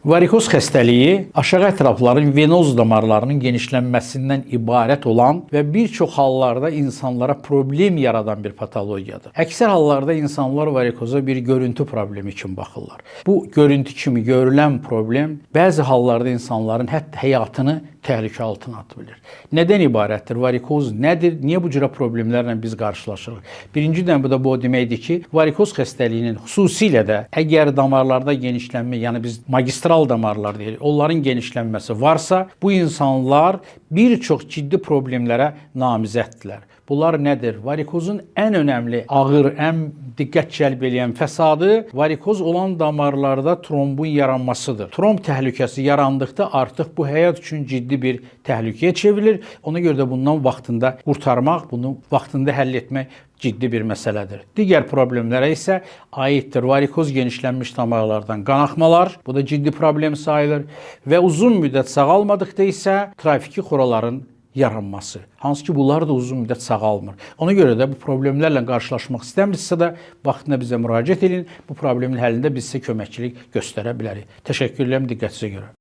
Varikoz xəstəliyi aşağı ətrafların venoz damarlarının genişlənməsindən ibarət olan və bir çox hallarda insanlara problem yaradan bir patologiyadır. Əksər hallarda insanlar varikoza bir görüntü problemi kimi baxırlar. Bu görüntü kimi görülən problem bəzi hallarda insanların hətta həyatını təhlükə altına atı bilir. Nədən ibarətdir? Varikoz nədir? Niyə bu cürə problemlərlə biz qarşılaşırıq? Birincidən bu da bu deməkdir ki, varikoz xəstəliyinin xüsusilə də əgər damarlarda genişlənmə, yəni biz magistral damarlar deyirik, onların genişlənməsi varsa, bu insanlar bir çox ciddi problemlərə namizəddirlər. Bunlar nədir? Varikozun ən önəmli, ağır, ən diqqət cəlb edən fəsadı varikoz olan damarlarda trombun yaranmasıdır. Tromb təhlükəsi yarandıqda artıq bu həyat üçün ciddi bir təhlükəyə çevrilir. Ona görə də bundan vaxtında qurtarmaq, bunu vaxtında həll etmək ciddi bir məsələdir. Digər problemlərə isə aiddir varikoz genişlənmiş damarlardan qan axmalar, bu da ciddi problem sayılır və uzun müddət sağalmadıqda isə trafiki xoraların yaranması. Hansı ki, bunlar da uzun müddət sağalmır. Ona görə də bu problemlərlə qarşılaşmaq istəmirsinizsə də vaxtında bizə müraciət edin. Bu problemin həllində biz sizə köməkçilik göstərə bilərik. Təşəkkür edirəm diqqətinizə görə.